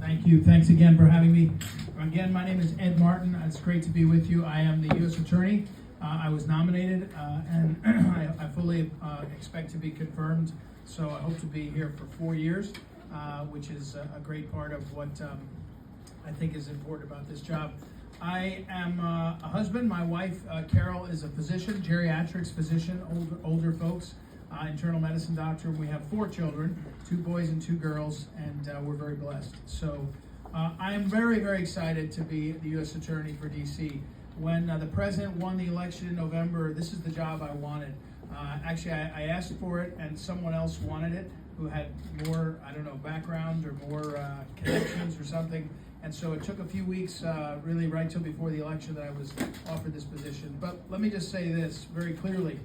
Thank you. Thanks again for having me. Again, my name is Ed Martin. It's great to be with you. I am the U.S. Attorney. I was nominated, and I fully expect to be confirmed. So I hope to be here for 4 years, which is a great part of what I think is important about this job. I am a husband. My wife, Carol, is a physician, geriatrics physician, older folks, internal medicine doctor. We have 4 children, 2 boys and 2 girls, and we're very blessed. So I am very, very excited to be the U.S. Attorney for D.C. When the president won the election in November, this is the job I wanted. Actually, I asked for it, and someone else wanted it who had more, background or more connections or something. And so it took a few weeks, really right till before the election, that I was offered this position. But let me just say this very clearly.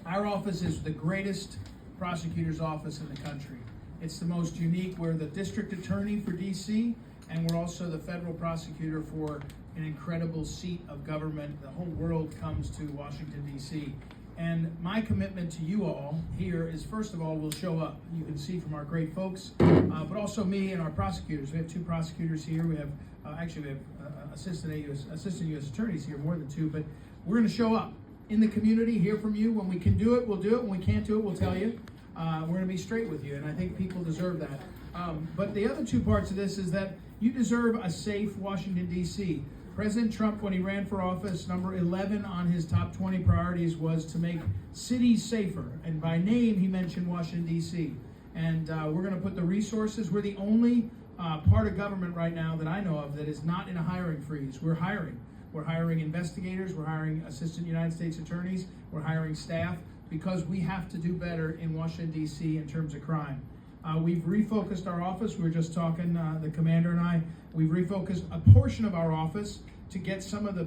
Our office is the greatest prosecutor's office in the country. It's the most unique. We're the district attorney for D.C., and we're also the federal prosecutor for an incredible seat of government. The whole world comes to Washington, D.C. And my commitment to you all here is, first of all, we'll show up. You can see from our great folks, but also me and our prosecutors. We have 2 prosecutors here. We have assistant U.S. attorneys here, more than 2, but we're going to show up in the community, hear from you. When we can do it, we'll do it. When we can't do it, we'll tell you. We're going to be straight with you, and I think people deserve that. But the other 2 parts of this is that you deserve a safe Washington, D.C. President Trump, when he ran for office, number 11 on his top 20 priorities was to make cities safer. And by name, he mentioned Washington, D.C. And we're going to put the resources. We're the only part of government right now that I know of that is not in a hiring freeze. We're hiring. We're hiring investigators. We're hiring assistant United States attorneys. We're hiring staff because we have to do better in Washington, D.C. in terms of crime. We've refocused our office. We were just talking, the commander and I, we've refocused a portion of our office to get some of the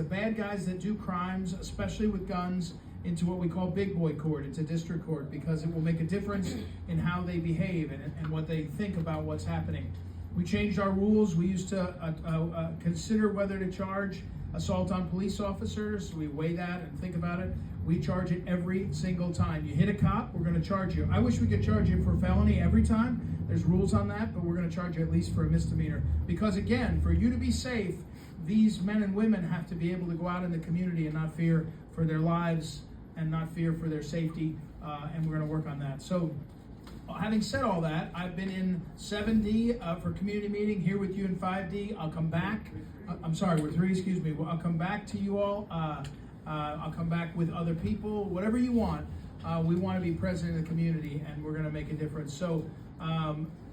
bad guys that do crimes, especially with guns, into what we call big boy court, into district court, because it will make a difference in how they behave and what they think about what's happening. We changed our rules. We used to consider whether to charge assault on police officers. We weigh that and think about it. We charge it every single time. You hit a cop, we're going to charge you. I wish we could charge you for felony every time. There's rules on that, but we're going to charge you at least for a misdemeanor. Because again, for you to be safe, these men and women have to be able to go out in the community and not fear for their lives and not fear for their safety, and we're going to work on that. So having said all that, I've been in 7D for community meeting, here with you in 5D. I'll come back. We're 3, excuse me. I'll come back to you all. I'll come back with other people, whatever you want. We want to be present in the community, and we're going to make a difference. So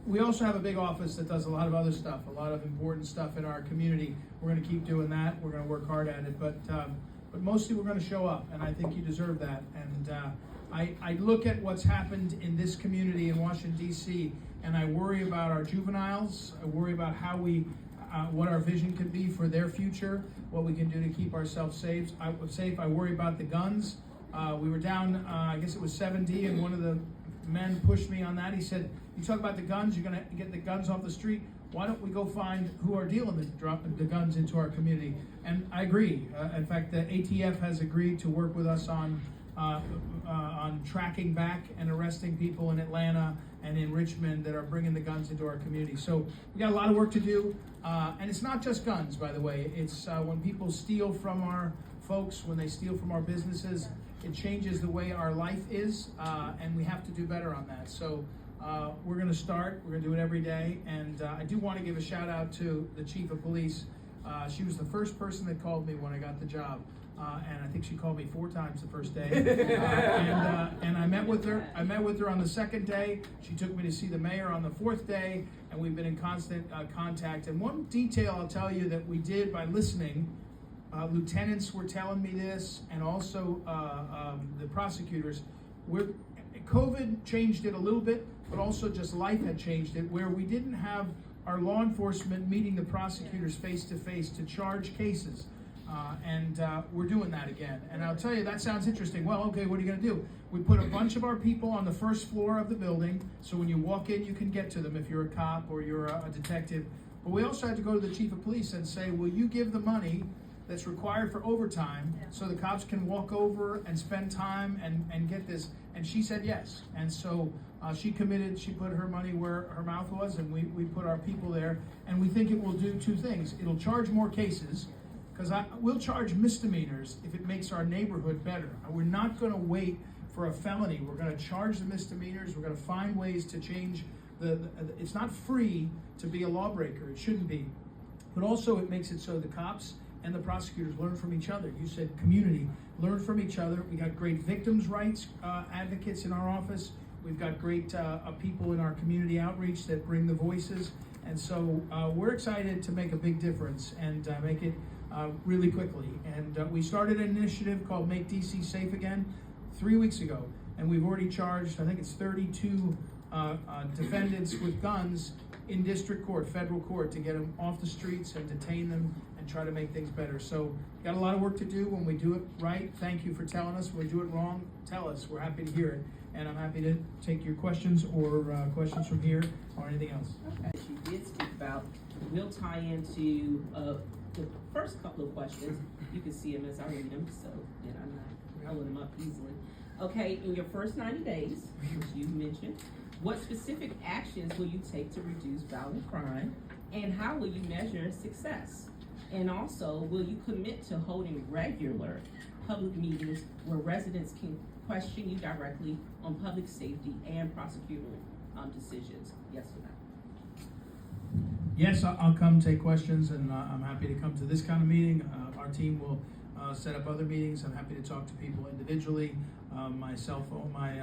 we also have a big office that does a lot of other stuff, a lot of important stuff in our community. We're going to keep doing that. We're going to work hard at it, but mostly we're going to show up, and I think you deserve that. And I look at what's happened in this community in Washington, D.C., and I worry about our juveniles. I worry about how what our vision could be for their future, what we can do to keep ourselves safe. I worry about the guns. We were down, I guess it was 7D, and one of the men pushed me on that. He said, you talk about the guns, you're going to get the guns off the street. Why don't we go find who are dealing the guns into our community? And I agree. In fact, the ATF has agreed to work with us on tracking back and arresting people in Atlanta and in Richmond that are bringing the guns into our community. So we got a lot of work to do. And it's not just guns, by the way. It's when people steal from our folks, when they steal from our businesses, it changes the way our life is, and we have to do better on that. So we're going to start. We're going to do it every day. And I do want to give a shout out to the chief of police. She was the first person that called me when I got the job. And I think she called me 4 times the first day. And I met with her. I met with her on the 2nd day. She took me to see the mayor on the 4th day, and we've been in constant contact. And one detail I'll tell you that we did by listening, lieutenants were telling me this, and also the prosecutors. COVID changed it a little bit, but also just life had changed it, where we didn't have our law enforcement meeting the prosecutors face to face to charge cases. And we're doing that again. And I'll tell you, that sounds interesting. Well, okay, what are you going to do? We put a bunch of our people on the first floor of the building, so when you walk in, you can get to them if you're a cop or you're a detective. But we also had to go to the chief of police and say, will you give the money that's required for overtime so the cops can walk over and spend time and get this? And she said yes. And so She committed, she put her money where her mouth was, and we put our people there, and we think it will do two things. It'll charge more cases, because we'll charge misdemeanors if it makes our neighborhood better. We're not going to wait for a felony. We're going to charge the misdemeanors. We're going to find ways to change it's not free to be a lawbreaker. It shouldn't be. But also it makes it so the cops and the prosecutors learn from each other. You said community, learn from each other. We got great victims' rights advocates in our office. We've got great people in our community outreach that bring the voices. And so we're excited to make a big difference and make it really quickly. And we started an initiative called Make DC Safe Again 3 weeks ago. And we've already charged, I think it's 32 defendants with guns in district court, federal court, to get them off the streets and detain them and try to make things better. So got a lot of work to do. When we do it right, thank you for telling us. When we do it wrong, tell us. We're happy to hear it. And I'm happy to take your questions or questions from here or anything else. Okay, you did speak about, we'll tie into the first couple of questions. You can see them as I read them, so then I'm not pulling them up easily. Okay, in your first 90 days, which you mentioned, what specific actions will you take to reduce violent crime, and how will you measure success? And also, will you commit to holding regular public meetings where residents can question you directly on public safety and prosecutorial decisions? Yes or no? Yes, I'll come take questions, and I'm happy to come to this kind of meeting. Our team will set up other meetings. I'm happy to talk to people individually. My cell phone, my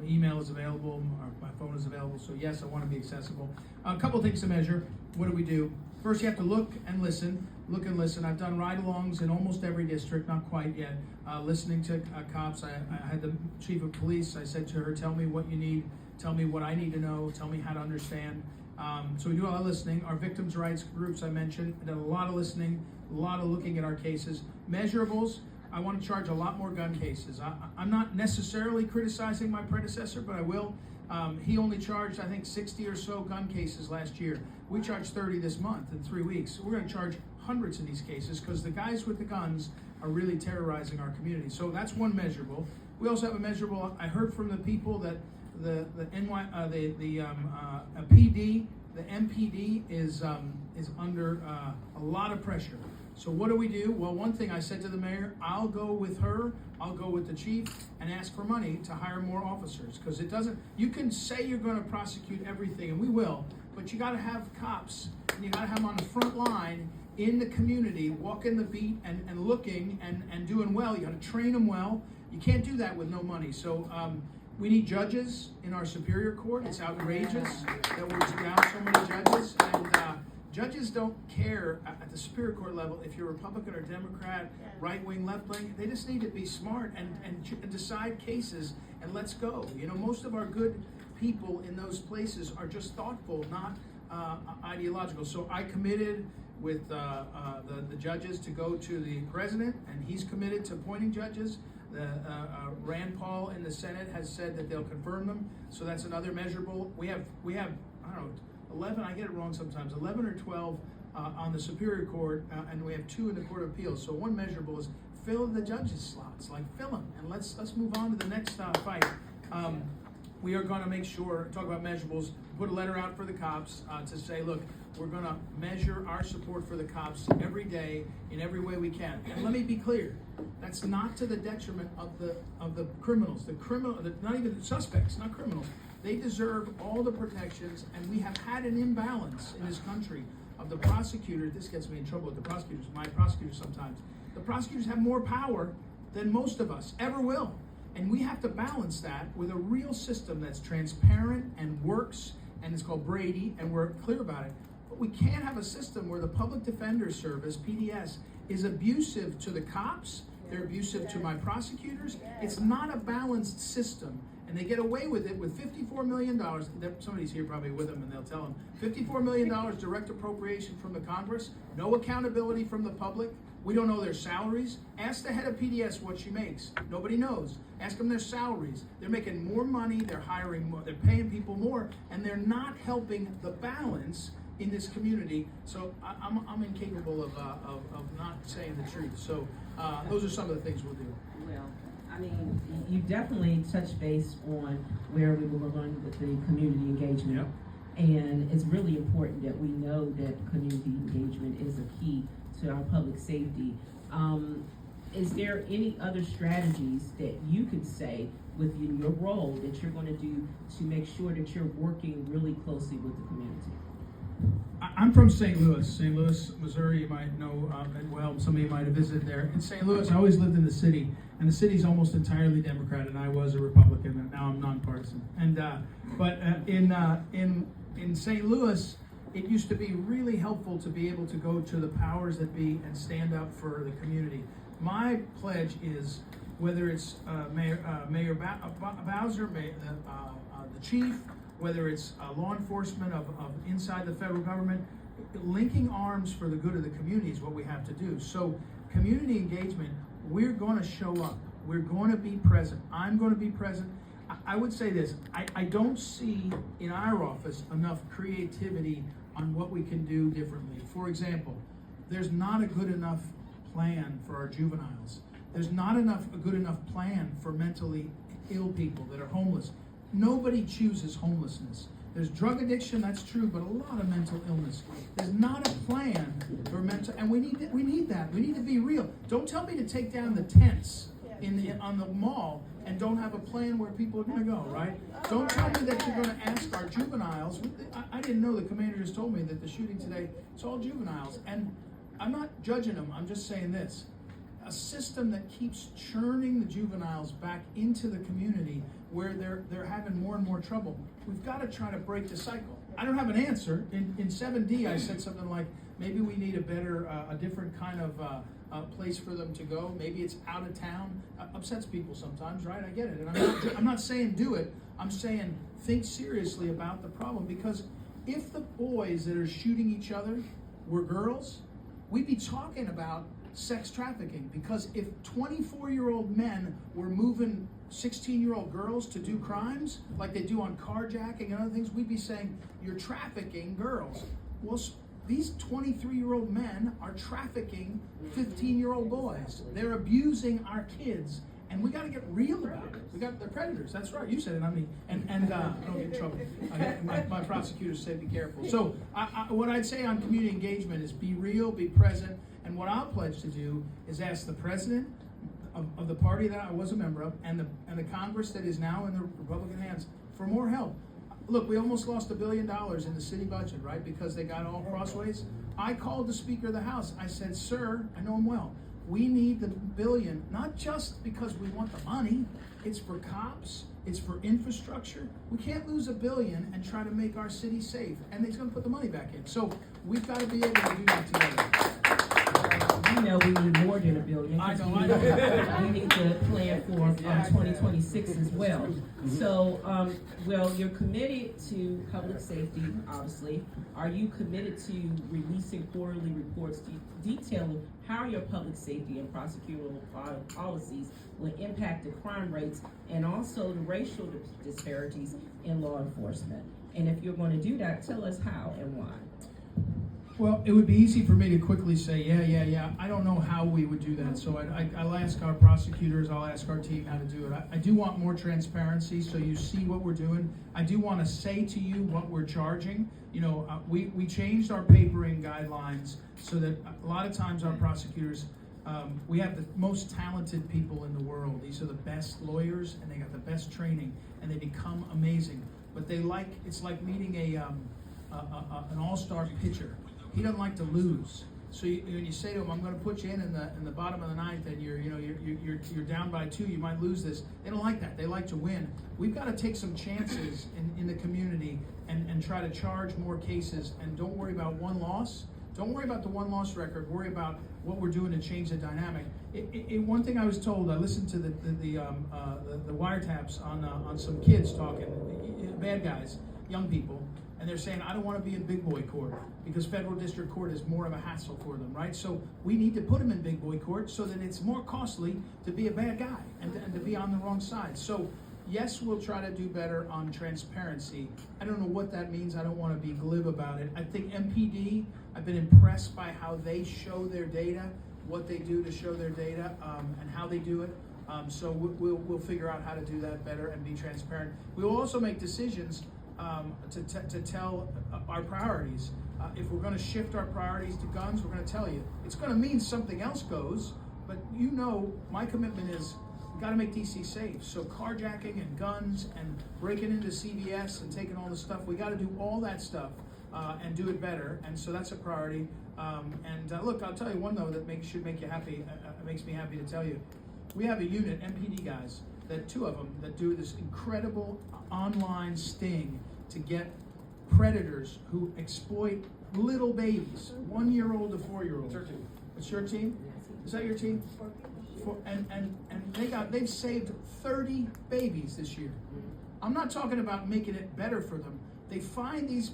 email is available, my phone is available, so yes, I want to be accessible. A couple things to measure. What do we do? First, you have to look and listen. Look and listen. I've done ride-alongs in almost every district, not quite yet. Listening to cops. I had the chief of police. I said to her, tell me what you need, tell me what I need to know, tell me how to understand. So we do a lot of listening. Our victims' rights groups I mentioned, I did a lot of listening, a lot of looking at our cases. Measurables, I want to charge a lot more gun cases. I'm not necessarily criticizing my predecessor, but I will. He only charged, I think, 60 or so gun cases last year. We charged 30 this month in 3 weeks. So we're going to charge hundreds in these cases because the guys with the guns are really terrorizing our community. So that's one measurable. We also have a measurable. I heard from the people that the PD, the MPD is under a lot of pressure. So what do we do? Well, one thing I said to the mayor, I'll go with her, I'll go with the chief, and ask for money to hire more officers. Because it doesn't, you can say you're going to prosecute everything, and we will, but you got to have cops, and you got to have them on the front line in the community, walking the beat and looking and doing well. You got to train them well. You can't do that with no money. So we need judges in our Superior Court. It's outrageous that we're down so many judges. And judges don't care at the Superior Court level if you're Republican or Democrat, right wing, left wing. They just need to be smart and decide cases and let's go. You know, most of our good people in those places are just thoughtful, not ideological. So I committed with the judges to go to the president, and he's committed to appointing judges. Rand Paul in the Senate has said that they'll confirm them. So that's another measurable. We have I don't know, 11, I get it wrong sometimes, 11 or 12 on the Superior Court, and we have 2 in the Court of Appeals. So one measurable is fill the judges' slots, like fill them, and let's move on to the next fight. We are going to make sure, talk about measurables, put a letter out for the cops to say, look, we're going to measure our support for the cops every day in every way we can. And let me be clear, that's not to the detriment of the criminals. Not even the suspects, not criminals. They deserve all the protections, and we have had an imbalance in this country of the prosecutors. This gets me in trouble with the prosecutors, my prosecutors sometimes. The prosecutors have more power than most of us ever will. And we have to balance that with a real system that's transparent and works, and it's called Brady, and we're clear about it. But we can't have a system where the Public Defender Service, PDS, is abusive to the cops, they're abusive to my prosecutors. It's not a balanced system. And they get away with it with $54 million. Somebody's here probably with them, and they'll tell them. $54 million direct appropriation from the Congress. No accountability from the public. We don't know their salaries. Ask the head of PDS what she makes. Nobody knows. Ask them their salaries. They're making more money. They're hiring more. They're paying people more, and they're not helping the balance in this community. So I'm incapable of not saying the truth. So those are some of the things we'll do. Well, I mean, you definitely touched base on where we were going with the community engagement. Yep. And it's really important that we know that community engagement is a key to our public safety. Is there any other strategies that you could say within your role that you're going to do to make sure that you're working really closely with the community? I'm from St. Louis, Missouri. You might know well. Some of you might have visited there. In St. Louis, I always lived in the city, and the city's almost entirely Democrat, and I was a Republican, and now I'm nonpartisan. But in St. Louis, it used to be really helpful to be able to go to the powers that be and stand up for the community. My pledge is, whether it's Mayor Bowser, the chief, whether it's law enforcement of inside the federal government, linking arms for the good of the community is what we have to do. So community engagement, we're going to show up. We're going to be present. I'm going to be present. I would say this, I don't see in our office enough creativity on what we can do differently. For example, there's not a good enough plan for our juveniles. There's not a good enough plan for mentally ill people that are homeless. Nobody chooses homelessness. There's drug addiction, that's true, but a lot of mental illness. There's not a plan for mental, and we need that. We need to be real. Don't tell me to take down the tents on the mall and don't have a plan where people are going to go, right? Don't tell me that you're going to ask our juveniles. I didn't know, the commander just told me that the shooting today, it's all juveniles. And I'm not judging them, I'm just saying this. A system that keeps churning the juveniles back into the community where they're having more and more trouble. We've got to try to break the cycle. I don't have an answer. In 7D, I said something like, maybe we need a different kind of place for them to go. Maybe it's out of town. Upsets people sometimes, right? I get it. And I'm not saying do it. I'm saying think seriously about the problem, because if the boys that are shooting each other were girls, we'd be talking about sex trafficking, because if 24-year-old men were moving 16-year-old girls to do crimes like they do on carjacking and other things, we'd be saying you're trafficking girls. Well, these 23-year-old men are trafficking 15-year-old boys. They're abusing our kids, and we got to get real about it. We got the predators. That's right. You said it, not me. And I don't get in trouble. My prosecutors said be careful. So what I'd say on community engagement is be real, be present. And what I'll pledge to do is ask the president of the party that I was a member of, and the Congress that is now in the Republican hands, for more help. Look, we almost lost $1 billion in the city budget, right? Because they got all crossways. I called the Speaker of the House. I said, sir, I know him well. We need the $1 billion, not just because we want the money. It's for cops. It's for infrastructure. We can't lose $1 billion and try to make our city safe. And he's going to put the money back in. So we've got to be able to do that together. We know we need more than $1 billion. I know. We need to plan for 2026 as well. So, well, you're committed to public safety, obviously. Are you committed to releasing quarterly reports detailing how your public safety and prosecutorial policies will impact the crime rates and also the racial disparities in law enforcement? And if you're going to do that, tell us how and why. Well, it would be easy for me to quickly say, yeah. I don't know how we would do that. So I'll ask our prosecutors, I'll ask our team how to do it. I do want more transparency so you see what we're doing. I do want to say to you what we're charging. You know, we changed our papering guidelines so that a lot of times our prosecutors, we have the most talented people in the world. These are the best lawyers, and they got the best training, and they become amazing. But it's like meeting an all-star pitcher. He doesn't like to lose. So when you say to him, "I'm going to put you in the bottom of the ninth, and you're down by 2, you might lose this," they don't like that. They like to win. We've got to take some chances in the community and try to charge more cases. And don't worry about one loss. Don't worry about the one loss record. Worry about what we're doing to change the dynamic. One thing I was told, I listened to the wiretaps on some kids talking, bad guys, young people. And they're saying, I don't want to be in big boy court because federal district court is more of a hassle for them, right? So we need to put them in big boy court so that it's more costly to be a bad guy and to be on the wrong side. So yes, we'll try to do better on transparency. I don't know what that means. I don't want to be glib about it. I think MPD, I've been impressed by how they show their data, what they do to show their data, and how they do it. So we'll figure out how to do that better and be transparent. We will also make decisions to tell our priorities. If we're going to shift our priorities to guns, we're going to tell you. It's going to mean something else goes, but you know my commitment is we got to make DC safe. So carjacking and guns and breaking into CVS and taking all the stuff, we got to do all that stuff and do it better. And so that's a priority. Look, I'll tell you one though that should make you happy. It makes me happy to tell you. We have a unit, MPD guys, that two of them that do this incredible online sting to get predators who exploit little babies, 1 year old to 4 year old. It's our team. It's your team? Is that your team? And they've saved 30 babies this year. I'm not talking about making it better for them. They find these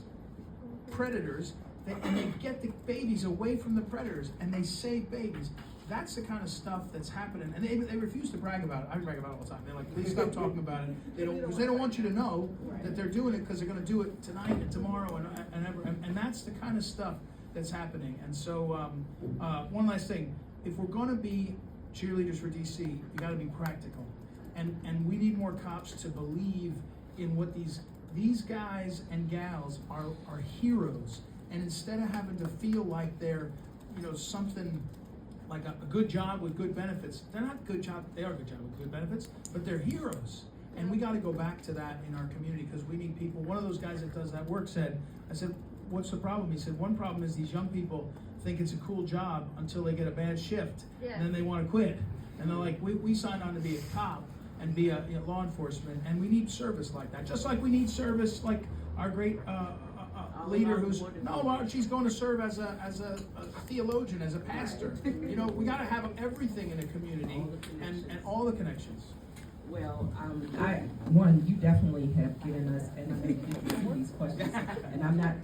predators and they get the babies away from the predators and they save babies. That's the kind of stuff that's happening, and they refuse to brag about it. I brag about it all the time. They're like, please stop talking about it. Because they don't want you to know that they're doing it because they're going to do it tonight and tomorrow and that's the kind of stuff that's happening. And so, one last thing: if we're going to be cheerleaders for DC, you got to be practical, and we need more cops to believe in what these guys and gals are heroes, and instead of having to feel like they're something like a good job with good benefits. They're not good job, they are a good job with good benefits, but they're heroes. And we got to go back to that in our community because we need people. One of those guys that does that work I said, what's the problem? He said, one problem is these young people think it's a cool job until they get a bad shift, and then they want to quit. And they're like, we signed on to be a cop and be a law enforcement, and we need service like that. Just like we need service like our great leader she's going to serve as a theologian, as a pastor. We got to have everything in a community and all the connections. Well, you definitely have given us, and I'm going to give you these questions, and I'm not